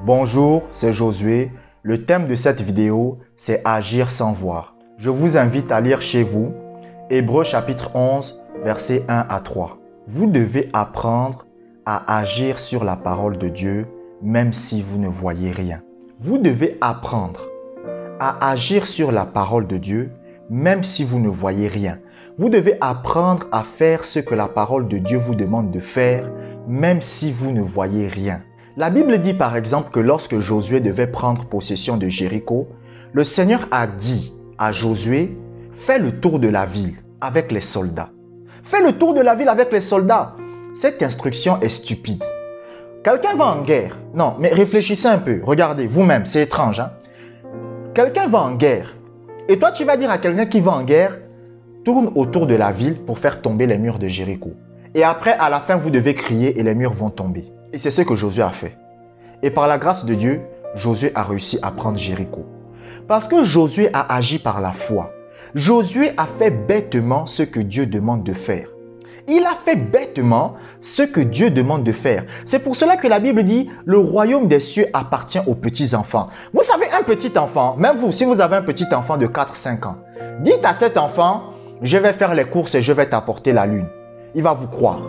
Bonjour, c'est Josué. Le thème de cette vidéo, c'est agir sans voir. Je vous invite à lire chez vous Hébreux chapitre 11, versets 1 à 3. Vous devez apprendre à agir sur la parole de Dieu, même si vous ne voyez rien. Vous devez apprendre à agir sur la parole de Dieu, même si vous ne voyez rien. Vous devez apprendre à faire ce que la parole de Dieu vous demande de faire, même si vous ne voyez rien. La Bible dit par exemple que lorsque Josué devait prendre possession de Jéricho, le Seigneur a dit à Josué, fais le tour de la ville avec les soldats. Fais le tour de la ville avec les soldats. Cette instruction est stupide. Quelqu'un va en guerre. Non, mais réfléchissez un peu. Regardez, vous-même, c'est étrange. Quelqu'un va en guerre. Et toi, tu vas dire à quelqu'un qui va en guerre, tourne autour de la ville pour faire tomber les murs de Jéricho. Et après, à la fin, vous devez crier et les murs vont tomber. Et c'est ce que Josué a fait. Et par la grâce de Dieu, Josué a réussi à prendre Jéricho. Parce que Josué a agi par la foi. Josué a fait bêtement ce que Dieu demande de faire. Il a fait bêtement ce que Dieu demande de faire. C'est pour cela que la Bible dit, le royaume des cieux appartient aux petits-enfants. Vous savez, un petit enfant, même vous, si vous avez un petit enfant de 4-5 ans, dites à cet enfant, je vais faire les courses et je vais t'apporter la lune. Il va vous croire.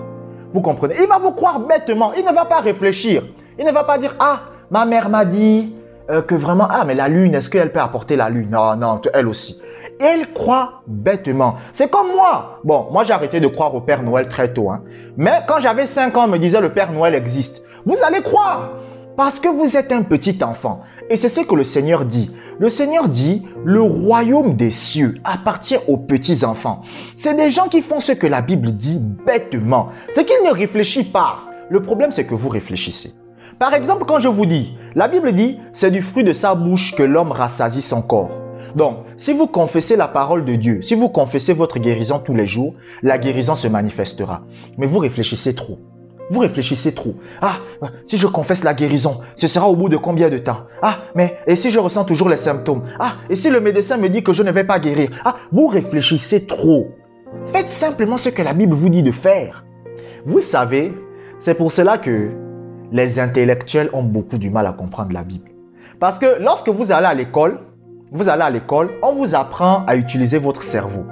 Vous comprenez? Il va vous croire bêtement. Il ne va pas réfléchir. Il ne va pas dire, ah, ma mère m'a dit que vraiment, ah, mais la lune, est-ce qu'elle peut apporter la lune? Non, non, elle aussi. Elle croit bêtement. C'est comme moi. Bon, moi j'ai arrêté de croire au Père Noël très tôt. Mais quand j'avais 5 ans, on me disait le Père Noël existe. Vous allez croire. Parce que vous êtes un petit enfant. Et c'est ce que le Seigneur dit. Le Seigneur dit, le royaume des cieux appartient aux petits enfants. C'est des gens qui font ce que la Bible dit bêtement. C'est qu'ils ne réfléchissent pas. Le problème, c'est que vous réfléchissez. Par exemple, quand je vous dis, la Bible dit, c'est du fruit de sa bouche que l'homme rassasie son corps. Donc, si vous confessez la parole de Dieu, si vous confessez votre guérison tous les jours, la guérison se manifestera. Mais vous réfléchissez trop. Vous réfléchissez trop. Ah, si je confesse la guérison, ce sera au bout de combien de temps? Ah, mais et si je ressens toujours les symptômes? Ah, et si le médecin me dit que je ne vais pas guérir? Ah, vous réfléchissez trop. Faites simplement ce que la Bible vous dit de faire. Vous savez, c'est pour cela que les intellectuels ont beaucoup du mal à comprendre la Bible. Parce que lorsque vous allez à l'école, on vous apprend à utiliser votre cerveau.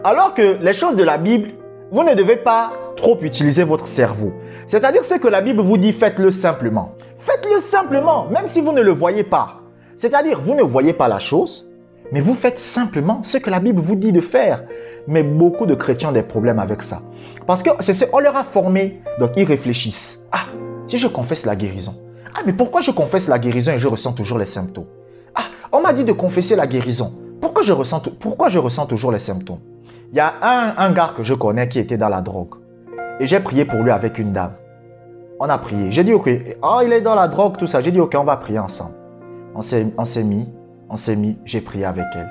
Alors que les choses de la Bible, vous ne devez pas trop utiliser votre cerveau. C'est-à-dire ce que la Bible vous dit, faites-le simplement. Faites-le simplement, même si vous ne le voyez pas. C'est-à-dire, vous ne voyez pas la chose, mais vous faites simplement ce que la Bible vous dit de faire. Mais beaucoup de chrétiens ont des problèmes avec ça. Parce qu'on leur a formé, donc ils réfléchissent. Ah, si je confesse la guérison. Ah, mais pourquoi je confesse la guérison et je ressens toujours les symptômes? Ah, on m'a dit de confesser la guérison. Pourquoi je ressens toujours les symptômes? Il y a un gars que je connais qui était dans la drogue. Et j'ai prié pour lui avec une dame. On a prié. J'ai dit, ok, oh, il est dans la drogue, tout ça. J'ai dit, ok, on va prier ensemble. On s'est mis, j'ai prié avec elle.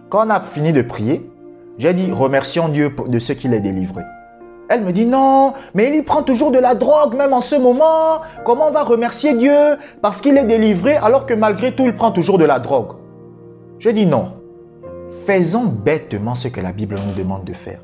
Quand on a fini de prier, j'ai dit, remercions Dieu de ce qu'il est délivré. Elle me dit, non, mais il prend toujours de la drogue, même en ce moment. Comment on va remercier Dieu parce qu'il est délivré alors que malgré tout, il prend toujours de la drogue? J'ai dit, non. Faisons bêtement ce que la Bible nous demande de faire.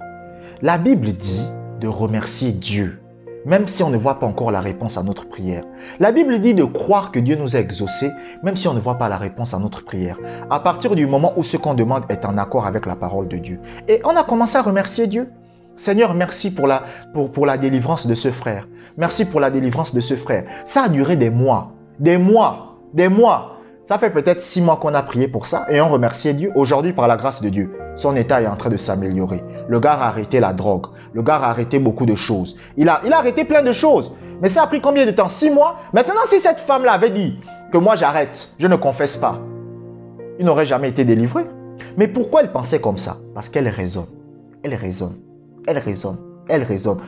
La Bible dit de remercier Dieu, même si on ne voit pas encore la réponse à notre prière. La Bible dit de croire que Dieu nous a exaucés, même si on ne voit pas la réponse à notre prière. À partir du moment où ce qu'on demande est en accord avec la parole de Dieu. Et on a commencé à remercier Dieu. Seigneur, merci pour la délivrance de ce frère. Merci pour la délivrance de ce frère. Ça a duré des mois. Des mois. Des mois. Ça fait peut-être 6 mois qu'on a prié pour ça et on remerciait Dieu. Aujourd'hui, par la grâce de Dieu, son état est en train de s'améliorer. Le gars a arrêté la drogue. Le gars a arrêté beaucoup de choses. Il a arrêté plein de choses. Mais ça a pris combien de temps? 6 mois? Maintenant, si cette femme-là avait dit que moi j'arrête, je ne confesse pas, il n'aurait jamais été délivré. Mais pourquoi elle pensait comme ça? Parce qu'elle raisonne. Elle raisonne. Elle raisonne. Elle raisonne.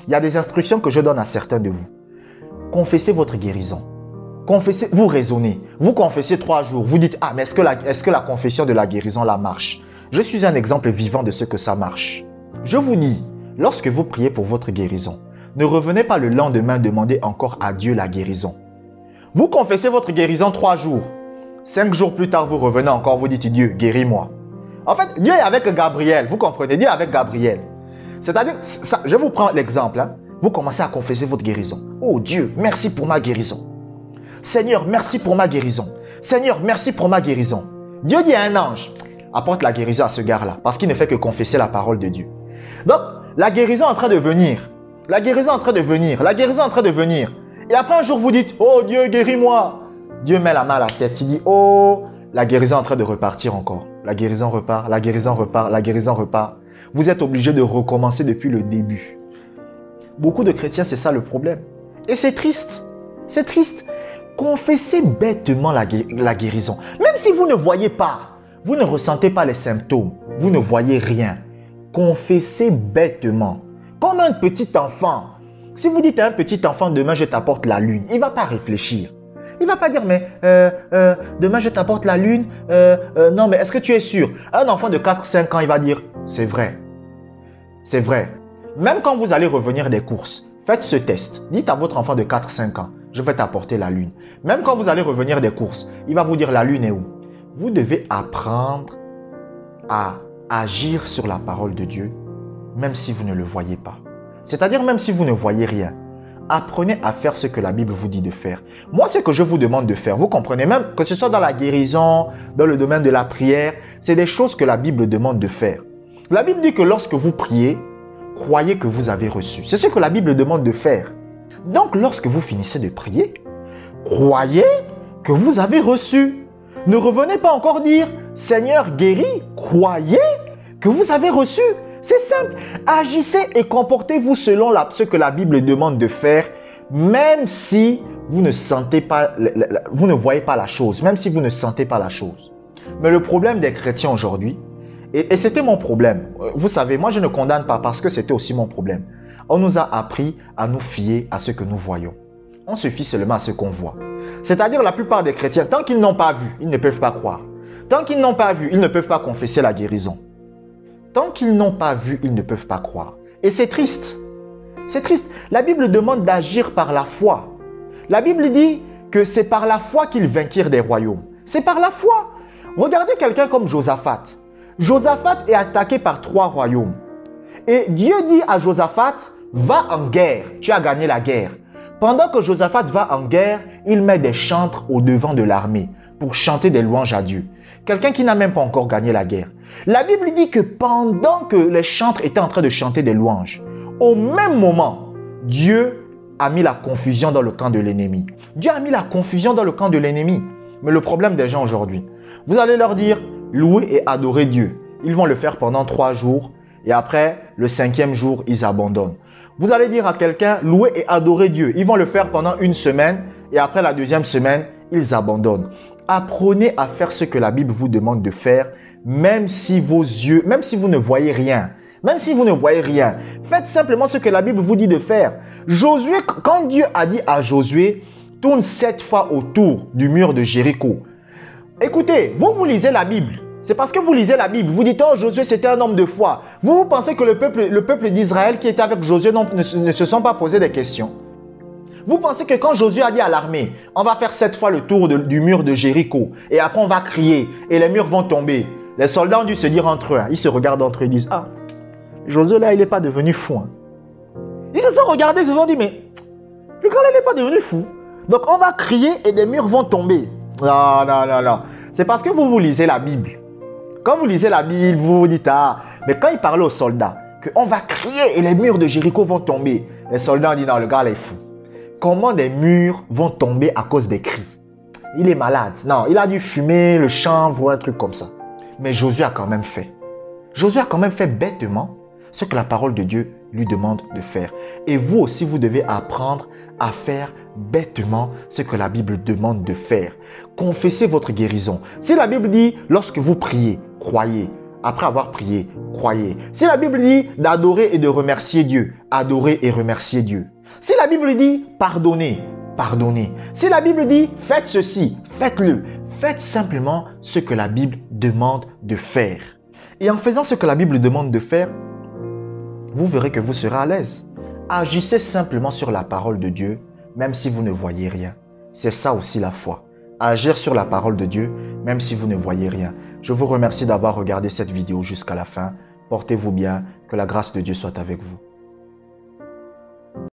Il y a des instructions que je donne à certains de vous. Confessez votre guérison. Confessez, vous raisonnez, vous confessez 3 jours, vous dites, ah, mais est-ce que la confession de la guérison là marche? Je suis un exemple vivant de ce que ça marche. Je vous dis, lorsque vous priez pour votre guérison, ne revenez pas le lendemain demander encore à Dieu la guérison. Vous confessez votre guérison 3 jours. 5 jours plus tard, vous revenez encore, vous dites, Dieu, guéris-moi. En fait, Dieu est avec Gabriel, vous comprenez, Dieu est avec Gabriel. C'est-à-dire, je vous prends l'exemple, vous commencez à confesser votre guérison. Oh Dieu, merci pour ma guérison. Seigneur, merci pour ma guérison. Seigneur, merci pour ma guérison. Dieu dit à un ange, apporte la guérison à ce gars-là, parce qu'il ne fait que confesser la parole de Dieu. Donc, la guérison est en train de venir. La guérison est en train de venir. La guérison est en train de venir. Et après un jour, vous dites, oh Dieu, guéris-moi. Dieu met la main à la tête. Il dit, oh, la guérison est en train de repartir encore. La guérison repart, la guérison repart, la guérison repart. Vous êtes obligé de recommencer depuis le début. Beaucoup de chrétiens, c'est ça le problème. Et c'est triste. C'est triste. Confessez bêtement la guérison. Même si vous ne voyez pas, vous ne ressentez pas les symptômes, vous ne voyez rien. Confessez bêtement. Comme un petit enfant. Si vous dites à un petit enfant, demain je t'apporte la lune, il ne va pas réfléchir. Il ne va pas dire, mais demain je t'apporte la lune. Non, mais est-ce que tu es sûr? Un enfant de 4-5 ans, il va dire, c'est vrai. C'est vrai. Même quand vous allez revenir des courses, faites ce test. Dites à votre enfant de 4-5 ans, je vais t'apporter la lune. Même quand vous allez revenir des courses, il va vous dire, la lune est où? Vous devez apprendre à agir sur la parole de Dieu, même si vous ne le voyez pas. C'est-à-dire même si vous ne voyez rien. Apprenez à faire ce que la Bible vous dit de faire. Moi, ce que je vous demande de faire, vous comprenez, même que ce soit dans la guérison, dans le domaine de la prière, c'est des choses que la Bible demande de faire. La Bible dit que lorsque vous priez, croyez que vous avez reçu. C'est ce que la Bible demande de faire. Donc, lorsque vous finissez de prier, croyez que vous avez reçu. Ne revenez pas encore dire, Seigneur guéris, croyez que vous avez reçu. C'est simple. Agissez et comportez-vous selon ce que la Bible demande de faire, même si vous ne sentez pas, vous ne voyez pas la chose, même si vous ne sentez pas la chose. Mais le problème des chrétiens aujourd'hui, et c'était mon problème, vous savez, moi je ne condamne pas parce que c'était aussi mon problème. On nous a appris à nous fier à ce que nous voyons. On se fie seulement à ce qu'on voit. C'est-à-dire la plupart des chrétiens, tant qu'ils n'ont pas vu, ils ne peuvent pas croire. Tant qu'ils n'ont pas vu, ils ne peuvent pas confesser la guérison. Tant qu'ils n'ont pas vu, ils ne peuvent pas croire. Et c'est triste. C'est triste. La Bible demande d'agir par la foi. La Bible dit que c'est par la foi qu'ils vainquirent des royaumes. C'est par la foi. Regardez quelqu'un comme Josaphat. Josaphat est attaqué par 3 royaumes. Et Dieu dit à Josaphat, va en guerre, tu as gagné la guerre. Pendant que Josaphat va en guerre, il met des chantres au devant de l'armée pour chanter des louanges à Dieu. Quelqu'un qui n'a même pas encore gagné la guerre. La Bible dit que pendant que les chantres étaient en train de chanter des louanges, au même moment, Dieu a mis la confusion dans le camp de l'ennemi. Dieu a mis la confusion dans le camp de l'ennemi. Mais le problème des gens aujourd'hui, vous allez leur dire, louer et adorer Dieu. Ils vont le faire pendant 3 jours et après, le 5e jour, ils abandonnent. Vous allez dire à quelqu'un, louer et adorer Dieu. Ils vont le faire pendant 1 semaine et après la 2e semaine, ils abandonnent. Apprenez à faire ce que la Bible vous demande de faire, même si vos yeux, même si vous ne voyez rien. Même si vous ne voyez rien. Faites simplement ce que la Bible vous dit de faire. Josué, quand Dieu a dit à Josué, tourne 7 fois autour du mur de Jéricho. Écoutez, vous lisez la Bible. C'est parce que vous lisez la Bible. Vous dites, oh, Josué, c'était un homme de foi. Vous pensez que le peuple d'Israël qui était avec Josué ne se sont pas posé des questions. Vous pensez que quand Josué a dit à l'armée, on va faire 7 fois le tour du mur de Jéricho, et après on va crier, et les murs vont tomber. Les soldats ont dû se dire entre eux, ils se regardent entre eux, ils disent, ah, Josué là, il n'est pas devenu fou. Hein. Ils se sont regardés, ils se sont dit, mais le gars là, il n'est pas devenu fou. Donc on va crier et des murs vont tomber. Non, non, non, non. C'est parce que vous lisez la Bible. Quand vous lisez la Bible, vous vous dites, ah, mais quand il parlait aux soldats, qu'on va crier et les murs de Jéricho vont tomber, les soldats ont dit, non, le gars là est fou. Comment des murs vont tomber à cause des cris? Il est malade. Non, il a dû fumer le chanvre ou un truc comme ça. Mais Josué a quand même fait. Josué a quand même fait bêtement ce que la parole de Dieu lui demande de faire. Et vous aussi, vous devez apprendre à faire bêtement ce que la Bible demande de faire. Confessez votre guérison. Si la Bible dit, lorsque vous priez, croyez. Après avoir prié, croyez. Si la Bible dit d'adorer et de remercier Dieu, adorez et remerciez Dieu. Si la Bible dit pardonnez, pardonnez. Si la Bible dit faites ceci, faites-le. Faites simplement ce que la Bible demande de faire. Et en faisant ce que la Bible demande de faire, vous verrez que vous serez à l'aise. Agissez simplement sur la parole de Dieu, même si vous ne voyez rien. C'est ça aussi la foi. Agir sur la parole de Dieu, même si vous ne voyez rien. Je vous remercie d'avoir regardé cette vidéo jusqu'à la fin. Portez-vous bien, que la grâce de Dieu soit avec vous.